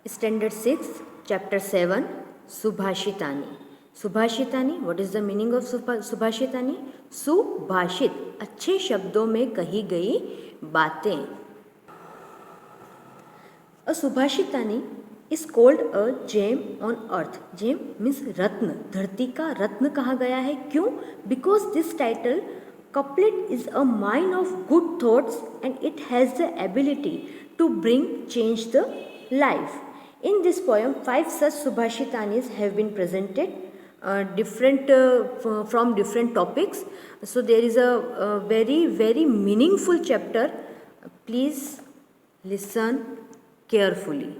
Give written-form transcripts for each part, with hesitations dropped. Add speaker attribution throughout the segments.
Speaker 1: Standard 6, Chapter 7, Subhashitani. Subhashitani, what is the meaning of Subhashitani? सुभाषित, अच्छे शब्दों में कही गई बातें. A Subhashitani is called a gem on earth. Gem means रत्न, धरती का रत्न कहा गया है. क्यों? Because this title couplet is a mine of good thoughts and it has the ability to bring change the life. In this poem, 5 such subhashitanis have been presented, from different topics. So there is a very meaningful chapter. Please listen carefully.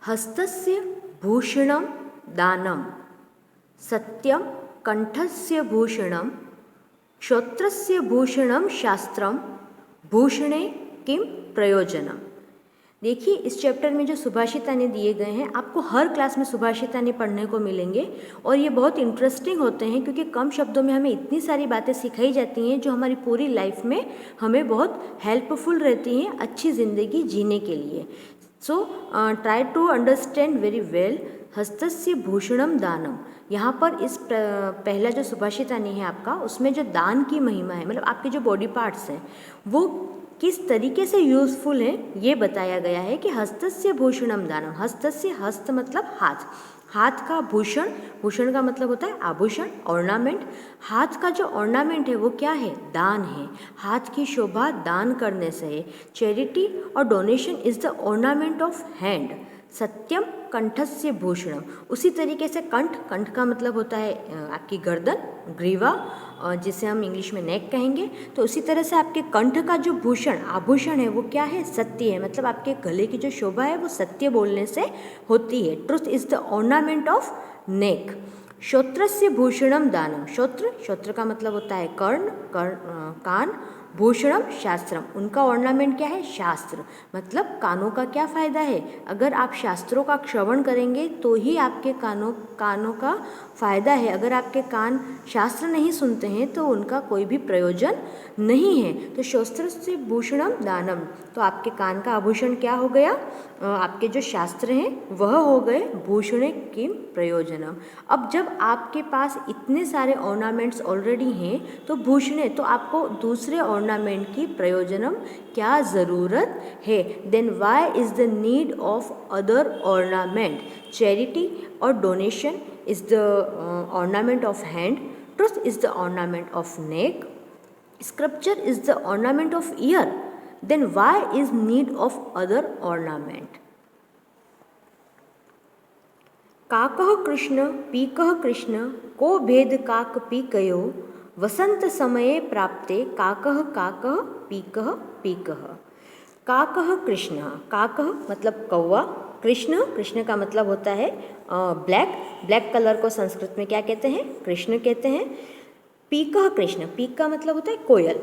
Speaker 1: हस्तस्य भूषणं दानं, सत्यं कंठस्य भूषणं, श्रोत्रस्य भूषणं शास्त्रम, भूषणे किम प्रयोजनम. देखिए, इस chapter में जो सुभाषितानी दिए गए हैं, आपको हर क्लास में सुभाषितानी पढ़ने को मिलेंगे और ये बहुत इंटरेस्टिंग होते हैं क्योंकि कम शब्दों में हमें इतनी सारी बातें सिखाई जाती हैं जो हमारी पूरी लाइफ में हमें बहुत हेल्पफुल रहती हैं अच्छी ज़िंदगी जीने के लिए. So try to understand very well. हस्तस्य भूषणम दानम, यहाँ पर इस पहला जो सुभाषितानी है आपका, उसमें जो दान की महिमा है, मतलब आपके जो बॉडी पार्ट्स हैं वो किस तरीके से यूज़फुल हैं, ये बताया गया है कि हस्तस्य भूषणम दानम. हस्तस्य, हस्त मतलब हाथ, हाथ का भूषण, भूषण का मतलब होता है आभूषण, ऑर्नामेंट. हाथ का जो ऑर्नामेंट है वो क्या है? दान है. हाथ की शोभा दान करने से है. चैरिटी और donation is the ornament of hand. सत्यम कंठस्य भूषणम, उसी तरीके से कंठ, कंठ का मतलब होता है आपकी गर्दन, ग्रीवा, जिसे हम इंग्लिश में नेक कहेंगे. तो उसी तरह से आपके कंठ का जो भूषण, आभूषण है वो क्या है? सत्य है. मतलब आपके गले की जो शोभा है वो सत्य बोलने से होती है. Truth is the ornament of neck. श्रोत्रस्य भूषणम दानम, श्रोत्र, श्रोत्र का मतलब होता है कर्ण, कान. भूषणम शास्त्रम, उनका ऑर्नामेंट क्या है? शास्त्र. मतलब कानों का क्या फ़ायदा है? अगर आप शास्त्रों का श्रवण करेंगे तो ही आपके कानों का फ़ायदा है. अगर आपके कान शास्त्र नहीं सुनते हैं तो उनका कोई भी प्रयोजन नहीं है. तो शस्त्र से भूषणम दानम, तो आपके कान का आभूषण क्या हो गया? आपके जो शास्त्र हैं वह हो गए भूषणे किम प्रयोजनम. अब जब आपके पास इतने सारे ऑर्नामेंट्स ऑलरेडी हैं तो भूषणे, तो आपको दूसरे ऑर्नामेंट की प्रयोजनम क्या ज़रूरत है? Then why is the need of other ornament? Charity और donation is the ornament of hand. Truth is the ornament of neck. Scripture is the ornament of ear. Then why is need of other ornament? काकः कृष्ण पीकः कृष्ण, को भेद काक पीकयो, वसंत समये प्राप्ते काकः काकः पीकः पीकः. काकः कृष्ण, काकः मतलब कौवा, कृष्ण, कृष्ण का मतलब होता है ब्लैक, ब्लैक कलर को संस्कृत में क्या कहते हैं? कृष्ण कहते हैं. पीकः कृष्ण, पीक का मतलब होता है कोयल,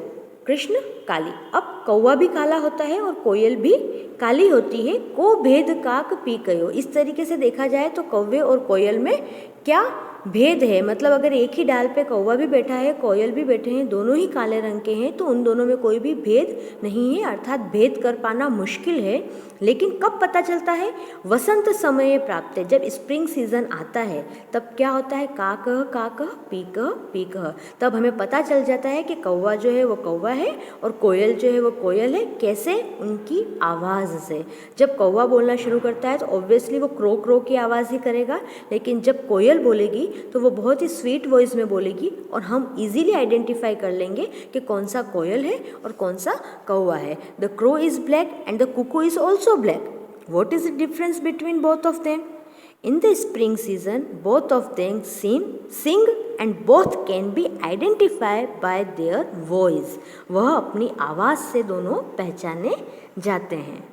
Speaker 1: कृष्ण काली. अब कौवा भी काला होता है और कोयल भी काली होती है. को भेद काक पीकयो, इस तरीके से देखा जाए तो कौवे और कोयल में क्या भेद है? मतलब अगर एक ही डाल पे कौवा भी बैठा है, कोयल भी बैठे हैं, दोनों ही काले रंग के हैं, तो उन दोनों में कोई भी भेद नहीं है. अर्थात भेद कर पाना मुश्किल है. लेकिन कब पता चलता है? वसंत समय प्राप्त है, जब स्प्रिंग सीजन आता है तब क्या होता है? काकः काकः पीकः पीकः. तब हमें पता चल जाता है कि कौवा जो है वो कौवा है और कोयल जो है वो कोयल है. कैसे? उनकी आवाज़ से. जब कौवा बोलना शुरू करता है तो ऑब्वियसली वो क्रो क्रो की आवाज़ ही करेगा, लेकिन जब कोयल बोलेगी तो वो बहुत ही स्वीट वॉइस में बोलेगी और हम इजीली आइडेंटिफाई कर लेंगे कि कौन सा कोयल है और कौन सा कौवा है. The crow is black and the Kuku is also black. What is the difference between both of them? In the spring season, both of them sing and both can be identified by their voice. वह अपनी आवाज़ से दोनों पहचाने जाते हैं.